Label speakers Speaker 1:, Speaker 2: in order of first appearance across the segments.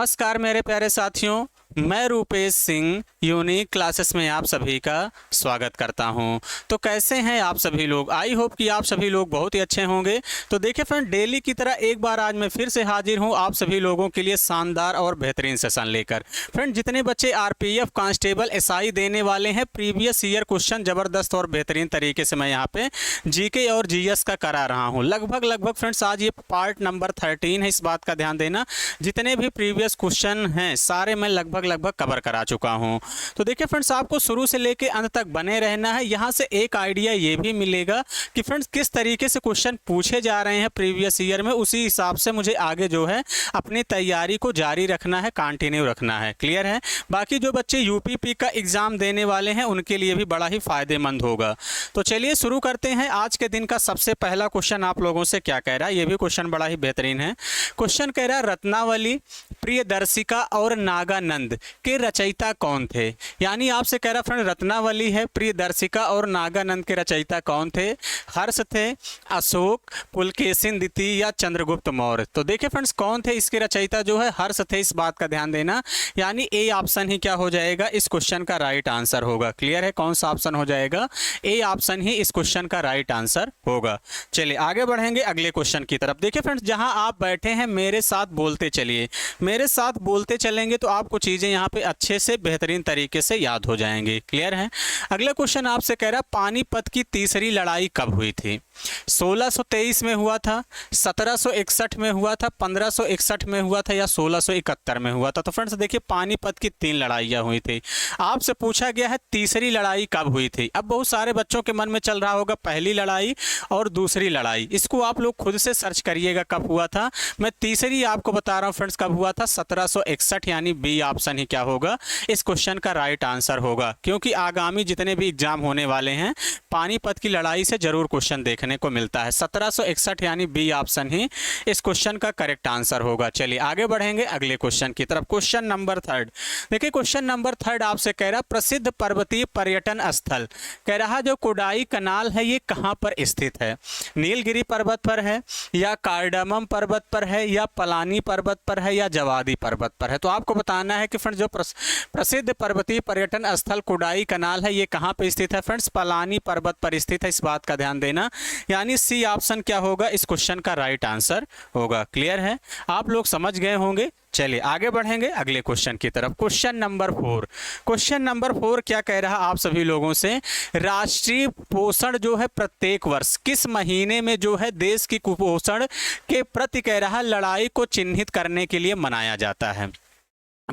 Speaker 1: नमस्कार मेरे प्यारे साथियों, मैं रूपेश सिंह यूनिक क्लासेस में आप सभी का स्वागत करता हूं। तो कैसे हैं आप सभी लोग? आई होप कि आप सभी लोग बहुत ही अच्छे होंगे। तो देखिए फ्रेंड, डेली की तरह एक बार आज मैं फिर से हाजिर हूं आप सभी लोगों के लिए शानदार और बेहतरीन सेशन लेकर। फ्रेंड, जितने बच्चे आरपीएफ कांस्टेबल एसआई देने वाले हैं, प्रीवियस ईयर क्वेश्चन ज़बरदस्त और बेहतरीन तरीके से मैं यहाँ पे जीके और जीएस का करा रहा हूँ। लगभग फ्रेंड्स आज ये पार्ट नंबर 13 है, इस बात का ध्यान देना। जितने भी प्रीवियस क्वेश्चन हैं सारे मैं लगभग कवर करा चुका हूं। तो देखिए फ्रेंड्स, आपको शुरू से लेके अंत तक बने रहना है। यहां से एक आइडिया ये भी मिलेगा कि फ्रेंड्स किस तरीके से क्वेश्चन पूछे जा रहे हैं प्रीवियस ईयर में, उसी हिसाब से मुझे आगे जो है अपनी तैयारी को जारी रखना है, कंटिन्यू रखना है। क्लियर है? बाकी जो बच्चे यूपीपी का एग्जाम देने वाले हैं उनके लिए भी बड़ा ही फायदेमंद होगा। तो चलिए शुरू करते हैं। आज के दिन का सबसे पहला क्वेश्चन आप लोगों से क्या कह रहा है, ये भी क्वेश्चन बड़ा ही बेहतरीन है। क्वेश्चन कह रहा है, रत्नावली, प्रियदर्शिका और नागानंद के रचयिता कौन थे? यानी आपसे कह रहा फ्रेंड, रत्नावली है, प्रियदर्शिका और नागानंद के रचयिता कौन थे? हर्ष थे, अशोक, पुलकेशिन द्वितीय या चंद्रगुप्त मौर्य? तो देखिए फ्रेंड्स, कौन थे इसके रचयिता? जो है हर्ष थे, इस बात का ध्यान देना। यानी ए ऑप्शन ही क्या हो जाएगा, इस क्वेश्चन का राइट आंसर होगा। क्लियर है? कौन सा ऑप्शन हो जाएगा? ए ऑप्शन ही इस क्वेश्चन का राइट आंसर होगा। चलिए आगे बढ़ेंगे अगले क्वेश्चन की तरफ। देखिए फ्रेंड्स, जहां आप बैठे हैं मेरे साथ बोलते चलिए, मेरे साथ बोलते चलेंगे तो आपको चीजें यहाँ पे अच्छे से बेहतरीन तरीके से याद हो जाएंगे। क्लियर है? अगला क्वेश्चन आपसे कह रहा, पानीपत की तीसरी लड़ाई कब हुई थी? 1623 में हुआ था, 1761 में हुआ था, 1561 में हुआ था या 1671 में हुआ था? तो फ्रेंड्स देखिए, पानीपत की 3 लड़ाइयाँ हुई थी। आपसे पूछा गया है तीसरी लड़ाई कब हुई थी। अब बहुत सारे बच्चों के मन में चल रहा होगा पहली लड़ाई और दूसरी लड़ाई, इसको आप लोग खुद से सर्च करिएगा कब हुआ था। मैं तीसरी आपको बता रहा हूँ फ्रेंड्स कब हुआ था, 1761। यानी बी ऑप्शन ही क्या होगा, इस क्वेश्चन का राइट आंसर होगा। क्योंकि आगामी जितने भी एग्जाम होने वाले हैं पानीपत की लड़ाई से जरूर क्वेश्चन देखने को मिलता है। 1761 यानी बी ऑप्शन ही इस क्वेश्चन का करेक्ट आंसर होगा। चलिए आगे बढ़ेंगे अगले क्वेश्चन की तरफ। क्वेश्चन नंबर 3 देखिए, क्वेश्चन नंबर 3 आपसे कह रहा, प्रसिद्ध पर्वतीय पर्यटन स्थल कह रहा जो कोडाई कनाल है ये कहां पर स्थित है? नीलगिरी पर्वत पर है या कार्डमम पर्वत पर है या पलानी पर्वत पर है या जवादी पर्वत पर है? तो आपको बताना है कि फ्रेंड्स जो प्रसिद्ध पर्वतीय पर्यटन स्थल कोडाई कनाल है ये कहां पर स्थित है? फ्रेंड्स पलानी पर्वत पर स्थित है, इस बात का ध्यान देना। यानी सी ऑप्शन क्या होगा, इस क्वेश्चन का राइट आंसर होगा। क्लियर है? आप लोग समझ गए होंगे। चलिए आगे बढ़ेंगे अगले क्वेश्चन की तरफ। क्वेश्चन नंबर 4, क्वेश्चन नंबर 4 क्या कह रहा आप सभी लोगों से, राष्ट्रीय पोषण जो है प्रत्येक वर्ष किस महीने में जो है देश की कुपोषण के प्रति कह रहा लड़ाई को चिन्हित करने के लिए मनाया जाता है?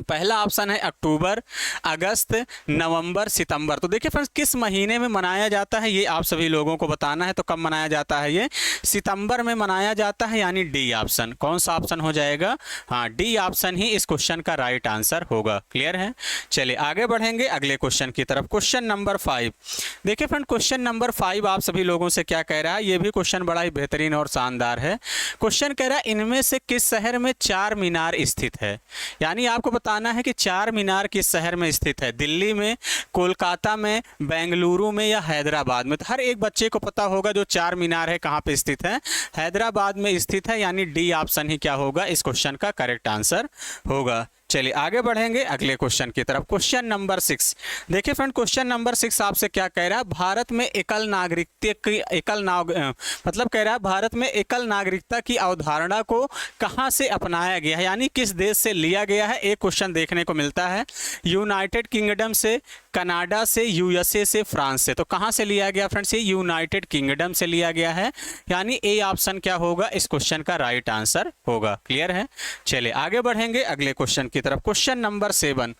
Speaker 1: पहला ऑप्शन है अक्टूबर, अगस्त, नवंबर, सितंबर। तो देखिए फ्रेंड्स, किस महीने में मनाया जाता है ये आप सभी लोगों को बताना है। तो कब मनाया जाता है? ये सितंबर में मनाया जाता है, यानी डी ऑप्शन। कौन सा ऑप्शन हो जाएगा? हाँ, डी ऑप्शन ही इस क्वेश्चन का राइट आंसर होगा। क्लियर है? चलिए आगे बढ़ेंगे अगले क्वेश्चन की तरफ। क्वेश्चन नंबर 5 देखिए फ्रेंड, क्वेश्चन नंबर 5 आप सभी लोगों से क्या कह रहा है, ये भी क्वेश्चन बड़ा ही बेहतरीन और शानदार है। क्वेश्चन कह रहा है, इनमें से किस शहर में चार मीनार स्थित है? यानी आपको बताना है कि चार मीनार किस शहर में स्थित है, दिल्ली में, कोलकाता में, बेंगलुरु में या हैदराबाद में? तो हर एक बच्चे को पता होगा जो चार मीनार है कहां पे स्थित है, हैदराबाद में स्थित है। यानी डी ऑप्शन ही क्या होगा, इस क्वेश्चन का करेक्ट आंसर होगा। चलिए आगे बढ़ेंगे अगले क्वेश्चन की तरफ। क्वेश्चन नंबर 6 देखिए फ्रेंड, क्वेश्चन नंबर 6 आपसे क्या कह रहा है, भारत में एकल नागरिकता की मतलब कह रहा है भारत में एकल नागरिकता की अवधारणा को कहां से अपनाया गया है, यानी किस देश से लिया गया है? एक क्वेश्चन देखने को मिलता है, यूनाइटेड किंगडम से, कनाडा से, यूएसए से, फ्रांस से। तो कहां से लिया गया फ्रेंड्स? ये यूनाइटेड किंगडम से लिया गया है। यानी ए ऑप्शन क्या होगा, इस क्वेश्चन का राइट आंसर होगा। क्लियर है? चलिए आगे बढ़ेंगे अगले क्वेश्चन की तरफ। क्वेश्चन नंबर 7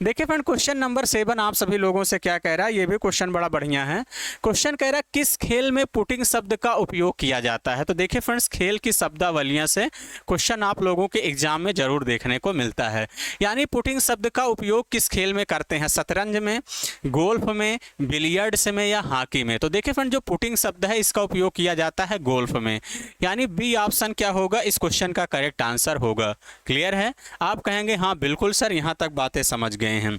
Speaker 1: देखिए फ्रेंड, क्वेश्चन नंबर 7 आप सभी लोगों से क्या कह रहा है, ये भी क्वेश्चन बड़ा बढ़िया है। क्वेश्चन कह रहा है, किस खेल में पुटिंग शब्द का उपयोग किया जाता है? तो देखिए फ्रेंड्स, खेल की शब्दावलियां से क्वेश्चन आप लोगों के एग्जाम में जरूर देखने को मिलता है। यानी पुटिंग शब्द का उपयोग किस खेल में करते हैं? शतरंज में, गोल्फ में, बिलियर्ड्स में या हॉकी में? तो देखिए फ्रेंड, जो पुटिंग शब्द है इसका उपयोग किया जाता है गोल्फ में। यानी बी ऑप्शन क्या होगा, इस क्वेश्चन का करेक्ट आंसर होगा। क्लियर है? आप कहेंगे हाँ बिल्कुल सर, यहां तक बातें समझ गए हैं।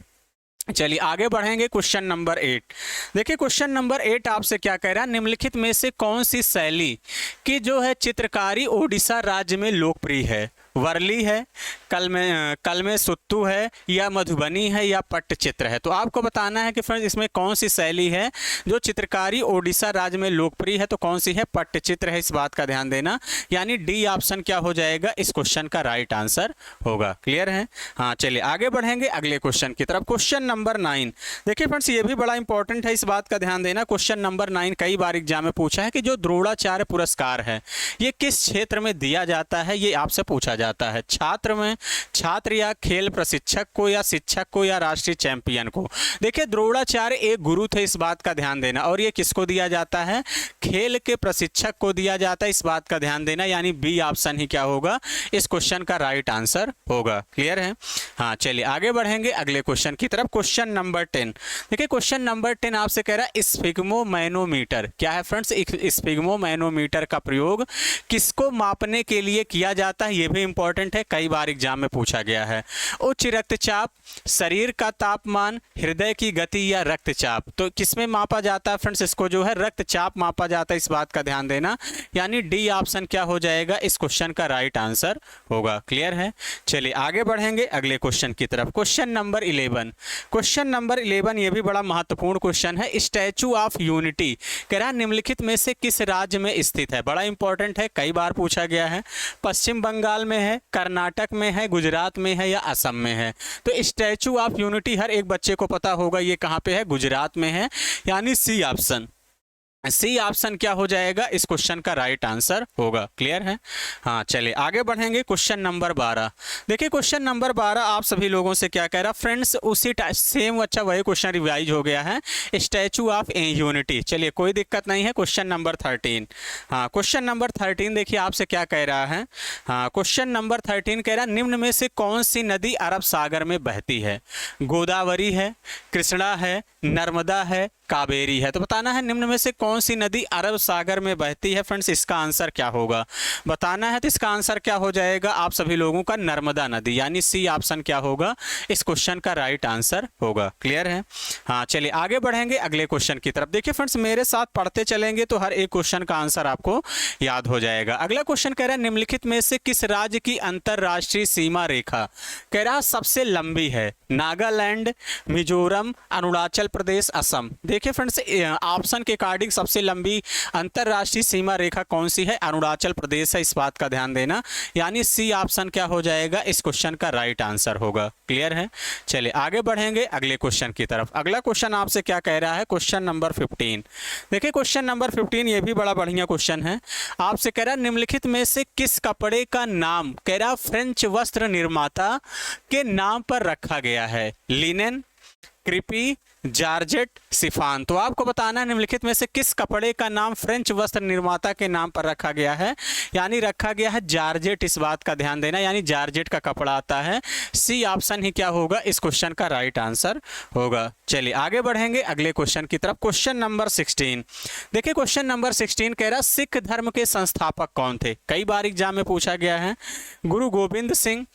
Speaker 1: चलिए आगे बढ़ेंगे क्वेश्चन नंबर 8 देखिए, क्वेश्चन नंबर 8 आपसे क्या कह रहा है, निम्नलिखित में से कौन सी शैली की जो है चित्रकारी ओडिशा राज्य में लोकप्रिय है? वर्ली है, कल में सुत्तू है, या मधुबनी है, या पट्टचित्र है। तो आपको बताना है कि फ्रेंड्स इसमें कौन सी शैली है जो चित्रकारी ओडिशा राज्य में लोकप्रिय है। तो कौन सी है? पट्टचित्र है, इस बात का ध्यान देना। यानी डी ऑप्शन क्या हो जाएगा? इस क्वेश्चन का राइट आंसर होगा। क्लियर है? हाँ, चलिए आगे बढ़ेंगे अगले क्वेश्चन की तरफ। Question number 9। देखिए फ्रेंड्स ये भी बड़ा इंपॉर्टेंट है, इस बात का ध्यान देना। क्वेश्चन नंबर 9 कई बार एग्जाम में पूछा है कि जो द्रोणाचार्य पुरस्कार है ये किस क्षेत्र में दिया जाता है, ये आपसे पूछा जाता है। छात्र या खेल प्रशिक्षक को, या शिक्षक को, या राष्ट्रीय चैंपियन को। देखिए द्रोणाचार्य एक गुरु थे, इस बात का ध्यान देना। और ये किसको दिया जाता है? खेल के प्रशिक्षक को दिया जाता है, इस बात का ध्यान देना। यानी बी ऑप्शन ही क्या होगा? इस क्वेश्चन का राइट आंसर होगा। क्लियर है? हाँ, चलिए आगे बढ़ेंगे अगले क्वेश्चन की तरफ। Question number 10। देखिए क्वेश्चन नंबर 10 आपसे कह रहा है स्फिग्मोमैनोमीटर क्या है फ्रेंड्स? स्फिग्मोमैनोमीटर का प्रयोग किसको मापने के लिए किया जाता है? ये भी इंपॉर्टेंट है, कई बार एग्जाम में पूछा गया है। उच्च रक्तचाप, शरीर का तापमान, हृदय की गति, या रक्तचाप। तो किसमें मापा जाता है फ्रेंड्स? इसको जो है रक्तचाप मापा जाता है, इस बात का ध्यान देना। यानी डी ऑप्शन क्या हो जाएगा? इस क्वेश्चन का राइट आंसर होगा। क्लियर है? चलिए आगे बढ़ेंगे अगले क्वेश्चन की तरफ। Question number 11। क्वेश्चन नंबर 11 ये भी बड़ा महत्वपूर्ण क्वेश्चन है। स्टैचू ऑफ यूनिटी कह रहा निम्नलिखित में से किस राज्य में स्थित है? बड़ा इंपॉर्टेंट है, कई बार पूछा गया है। पश्चिम बंगाल में है, कर्नाटक में है, गुजरात में है, या असम में है। तो स्टैचू ऑफ यूनिटी हर एक बच्चे को पता होगा ये कहाँ पे है? गुजरात में है। यानी सी ऑप्शन क्या हो जाएगा? इस क्वेश्चन का राइट आंसर होगा। क्लियर है? हाँ, चलिए आगे बढ़ेंगे। Question number 12। देखिए क्वेश्चन नंबर 12 आप सभी लोगों से क्या कह रहा फ्रेंड्स? उसी सेम अच्छा वही क्वेश्चन रिवाइज हो गया है, स्टैचू ऑफ यूनिटी। चलिए कोई दिक्कत नहीं है। Question number 13। हाँ, क्वेश्चन नंबर 13 देखिए आपसे क्या कह रहा है। हाँ, क्वेश्चन नंबर 13 कह रहा निम्न में से कौन सी नदी अरब सागर में बहती है? गोदावरी है, कृष्णा है, नर्मदा है, कावेरी है। तो बताना है निम्न में से कौन सी नदी अरब सागर में बहती है फ्रेंड्स? इसका आंसर क्या होगा बताना है। तो इसका आंसर क्या हो जाएगा आप सभी लोगों का? नर्मदा नदी। यानी सी ऑप्शन क्या होगा? इस क्वेश्चन का राइट आंसर होगा। क्लियर है? हाँ, चलिए आगे बढ़ेंगे अगले क्वेश्चन की तरफ। देखिए फ्रेंड्स मेरे साथ पढ़ते चलेंगे तो हर एक क्वेश्चन का आंसर आपको याद हो जाएगा। अगला क्वेश्चन कह रहा है निम्नलिखित में से किस राज्य की अंतरराष्ट्रीय सीमा रेखा कह रहा सबसे लंबी है? नागालैंड, मिजोरम, अरुणाचल प्रदेश, असम। देखिए फ्रेंड्स ऑप्शन के अकॉर्डिंग सबसे लंबी अंतरराष्ट्रीय सीमा रेखा कौन सी है? अरुणाचल प्रदेश है, इस बात का ध्यान देना। यानी सी ऑप्शन क्या हो जाएगा? इस क्वेश्चन का राइट आंसर होगा। क्लियर है? चलिए आगे बढ़ेंगे अगले क्वेश्चन की तरफ। अगला क्वेश्चन आपसे क्या कह रहा है? Question number 15। देखिए क्वेश्चन नंबर 15 ये भी बड़ा बढ़िया क्वेश्चन है। आपसे कह रहा है निम्नलिखित में से किस कपड़े का नाम कह रहा फ्रेंच वस्त्र निर्माता के नाम पर रखा गया है? Linen, creepy, georgette, chiffon. तो आपको बताना है निम्नलिखित में से किस कपड़े का नाम फ्रेंच वस्त्र निर्माता के नाम पर रखा गया है? यानी रखा गया है जॉर्जेट, इस बात का ध्यान देना। यानी जॉर्जेट का कपड़ा आता है। सी ऑप्शन ही क्या होगा? इस क्वेश्चन का राइट आंसर होगा। चलिए आगे बढ़ेंगे अगले क्वेश्चन की तरफ। Question number 16। देखिए क्वेश्चन नंबर 16 कह रहा सिख धर्म के संस्थापक कौन थे? कई बार एग्जाम में पूछा गया है। गुरु गोविंद सिंह,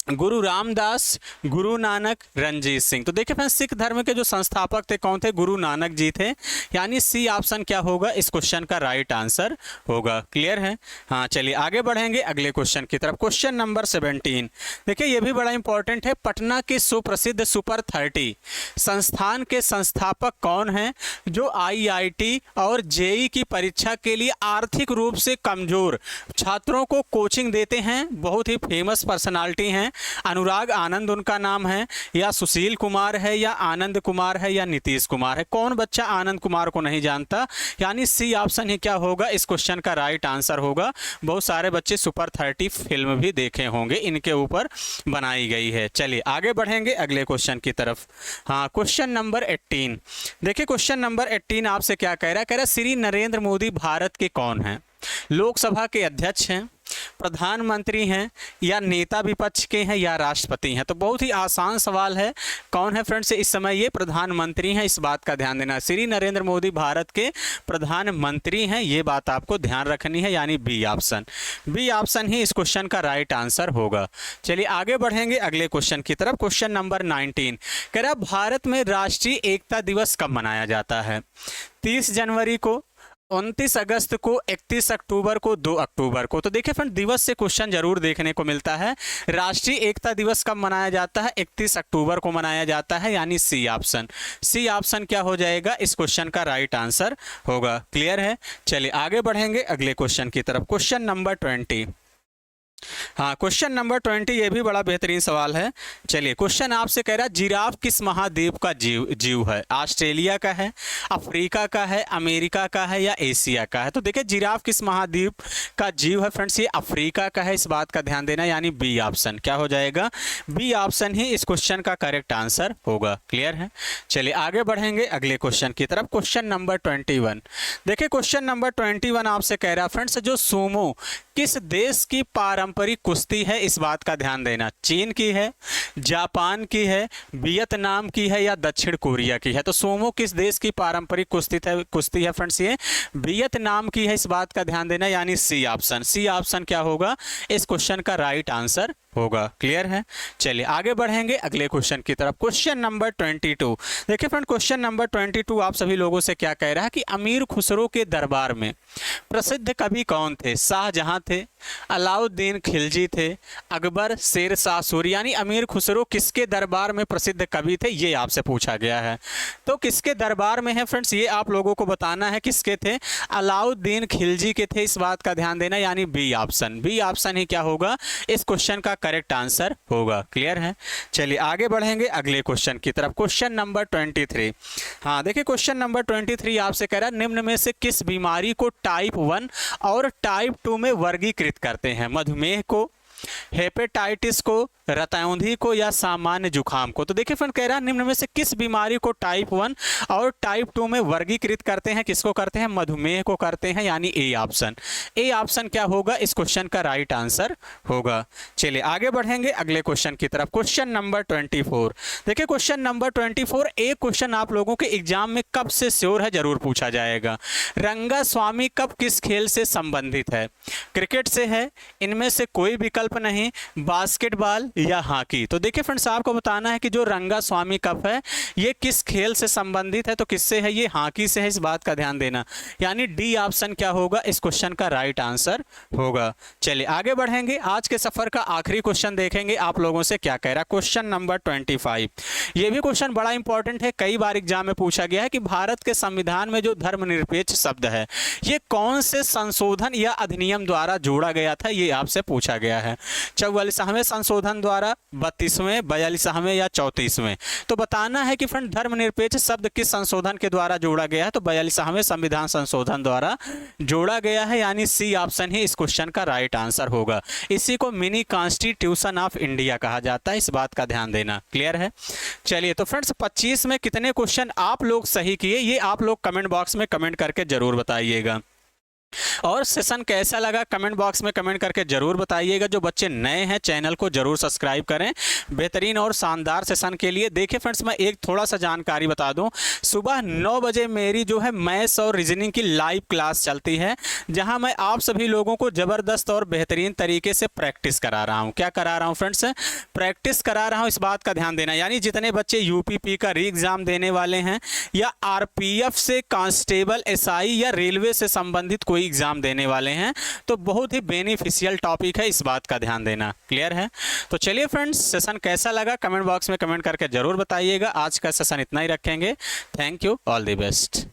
Speaker 1: गुरु रामदास, गुरु नानक, रंजीत सिंह। तो देखिए फ्रेंड्स सिख धर्म के जो संस्थापक थे कौन थे? गुरु नानक जी थे। यानी सी ऑप्शन क्या होगा? इस क्वेश्चन का राइट आंसर होगा। क्लियर है? हाँ, चलिए आगे बढ़ेंगे अगले क्वेश्चन की तरफ। Question number 17। देखिए ये भी बड़ा इंपॉर्टेंट है। पटना के सुप्रसिद्ध सुपर 30 संस्थान के संस्थापक कौन हैं जो IIT और JEE की परीक्षा के लिए आर्थिक रूप से कमजोर छात्रों को कोचिंग देते हैं? बहुत ही फेमस पर्सनालिटी हैं। अनुराग आनंद उनका नाम है, या सुशील कुमार है, या आनंद कुमार है, या नीतीश कुमार है। कौन बच्चा आनंद कुमार को नहीं जानता? यानी सी ऑप्शन ही क्या होगा? इस क्वेश्चन का राइट आंसर होगा। बहुत सारे बच्चे सुपर 30 फिल्म भी देखे होंगे, इनके ऊपर बनाई गई है। चलिए आगे बढ़ेंगे अगले क्वेश्चन की तरफ। हाँ, क्वेश्चन नंबर 18। देखिए क्वेश्चन नंबर 18 आपसे क्या कह रहा है? कह रहा है श्री नरेंद्र मोदी भारत के कौन हैं? लोकसभा के अध्यक्ष हैं, प्रधानमंत्री हैं, या नेता विपक्ष के हैं, या राष्ट्रपति हैं? तो बहुत ही आसान सवाल है। कौन है फ्रेंड्स इस समय? ये प्रधानमंत्री हैं, इस बात का ध्यान देना। श्री नरेंद्र मोदी भारत के प्रधानमंत्री हैं, ये बात आपको ध्यान रखनी है। यानी बी ऑप्शन ही इस क्वेश्चन का राइट आंसर होगा। चलिए आगे बढ़ेंगे अगले क्वेश्चन की तरफ। क्वेश्चन नंबर 19 कह रहा भारत में राष्ट्रीय एकता दिवस कब मनाया जाता है? 30 जनवरी को, 29 अगस्त को, 31 अक्टूबर को, 2 अक्टूबर को। तो देखिए फ्रेंड, दिवस से क्वेश्चन जरूर देखने को मिलता है। राष्ट्रीय एकता दिवस कब मनाया जाता है? 31 अक्टूबर को मनाया जाता है, यानी सी ऑप्शन। सी ऑप्शन क्या हो जाएगा? इस क्वेश्चन का राइट आंसर होगा। क्लियर है? चलिए आगे बढ़ेंगे अगले क्वेश्चन की तरफ। Question number 20। हाँ, क्वेश्चन नंबर 20 ये भी बड़ा बेहतरीन सवाल है। चलिए, क्वेश्चन आपसे कह रहा है जिराफ किस महाद्वीप का जीव है? ऑस्ट्रेलिया का है, अफ्रीका का है, अमेरिका का है, या एशिया का है? तो देखिए, जिराफ किस महाद्वीप का जीव है फ्रेंड्स? ये अफ्रीका का है, इस बात का ध्यान देना, यानी बी ऑप्शन। क्या हो जाएगा? बी ऑप्शन ही इस क्वेश्चन का करेक्ट आंसर होगा। क्लियर है? चलिए आगे बढ़ेंगे अगले क्वेश्चन की तरफ। Question number 21। देखिए, क्वेश्चन नंबर 21 आपसे कह रहा है फ्रेंड्स, जो सूमो किस देश की पारंपरिक कुश्ती है? इस बात का ध्यान देना। चीन की है, जापान की है, वियतनाम की है, या दक्षिण कोरिया की है? तो सूमो किस देश की पारंपरिक कुश्ती है फ्रेंड्स? ये वियतनाम की है, इस बात का ध्यान देना, यानी सी ऑप्शन। सी ऑप्शन क्या होगा? इस क्वेश्चन का राइट आंसर होगा। क्लियर है? चलिए आगे बढ़ेंगे अगले क्वेश्चन की तरफ। Question number 22। देखिए फ्रेंड, क्वेश्चन नंबर 22 आप सभी लोगों से क्या कह रहा है कि अमीर खुसरो के दरबार में प्रसिद्ध कवि कौन थे? शाहजहां थे, अलाउद्दीन खिलजी थे, अकबर, शेरशाह सूरी। यानी अमीर खुसरो किसके दरबार में प्रसिद्ध कवि थे, ये आपसे पूछा गया है। तो किसके दरबार में है फ्रेंड्स, ये आप लोगों को बताना है। किसके थे? अलाउद्दीन खिलजी के थे, इस बात का ध्यान देना, यानी बी ऑप्शन। बी ऑप्शन ही क्या होगा? इस क्वेश्चन का करेक्ट आंसर होगा। क्लियर है? चलिए आगे बढ़ेंगे अगले क्वेश्चन की तरफ। Question number 23। हाँ, देखिए क्वेश्चन नंबर 23 आपसे कह रहा है निम्न में से किस बीमारी को टाइप 1 और टाइप 2 में वर्गीकृत करते हैं? मधुमेह को, हेपेटाइटिस को, रतौंधी को, या सामान्य जुखाम को? तो देखिए फ्रेंड, कह रहा है निम्न में से किस बीमारी को टाइप 1 और टाइप 2 में वर्गीकृत करते हैं? किसको करते हैं? मधुमेह को करते हैं, यानी ए ऑप्शन। ए ऑप्शन क्या होगा? इस क्वेश्चन का राइट आंसर होगा। चलिए आगे बढ़ेंगे अगले क्वेश्चन की तरफ। Question number 24। देखिए क्वेश्चन नंबर 24, एक क्वेश्चन आप लोगों के एग्जाम में कब से श्योर है, जरूर पूछा जाएगा। रंगा स्वामी कप किस खेल से संबंधित है? क्रिकेट से है, इनमें से कोई विकल्प नहीं, बास्केटबॉल या हॉकी? तो देखिए फ्रेंड्स, आपको बताना है कि जो रंगा स्वामी कप है ये किस खेल से संबंधित है? तो किससे है? ये हॉकी से है, इस बात का ध्यान देना, यानी डी ऑप्शन क्या होगा? इस क्वेश्चन का राइट आंसर होगा। चलिए आगे बढ़ेंगे, आज के सफर का आखिरी क्वेश्चन देखेंगे आप लोगों से क्या कह रहा है। Question number 25। ये भी क्वेश्चन बड़ा इंपॉर्टेंट है, कई बार एग्जाम में पूछा गया है कि भारत के संविधान में जो धर्मनिरपेक्ष शब्द है ये कौन से संशोधन या अधिनियम द्वारा जोड़ा गया था? ये आपसे पूछा गया है। 44वें संशोधन द्वारा, 32वें, 42वें, या 34वें? तो बताना है कि फ्रेंड धर्मनिरपेक्ष शब्द किस संशोधन के द्वारा जोड़ा गया है? तो 42वें संविधान संशोधन द्वारा जोड़ा गया है, यानी सी ऑप्शन ही इस क्वेश्चन का राइट आंसर होगा। इसी को मिनी कॉन्स्टिट्यूशन ऑफ इंडिया कहा जाता है, इस बात का ध्यान देना। क्लियर है? चलिए तो फ्रेंड्स, 25 में कितने क्वेश्चन आप लोग सही किए, ये आप लोग कमेंट बॉक्स में कमेंट करके जरूर बताइएगा। और सेशन कैसा लगा कमेंट बॉक्स में कमेंट करके जरूर बताइएगा। जो बच्चे नए हैं चैनल को जरूर सब्सक्राइब करें बेहतरीन और शानदार सेशन के लिए। देखिए फ्रेंड्स, मैं एक थोड़ा सा जानकारी बता दूं, सुबह 9 बजे मेरी जो है मैथ्स और रीजनिंग की लाइव क्लास चलती है, जहां मैं आप सभी लोगों को ज़बरदस्त और बेहतरीन तरीके से प्रैक्टिस करा रहा हूँ। क्या करा रहा हूँ फ्रेंड्स? प्रैक्टिस करा रहा हूँ, इस बात का ध्यान देना। यानी जितने बच्चे यूपीपी का री एग्ज़ाम देने वाले हैं, या आरपीएफ से कांस्टेबल, एसआई या रेलवे से संबंधित कोई एग्जाम देने वाले हैं, तो बहुत ही बेनिफिशियल टॉपिक है, इस बात का ध्यान देना। क्लियर है? तो चलिए फ्रेंड्स, सेशन कैसा लगा कमेंट बॉक्स में कमेंट करके जरूर बताइएगा। आज का सेशन इतना ही रखेंगे। Thank you, all the best.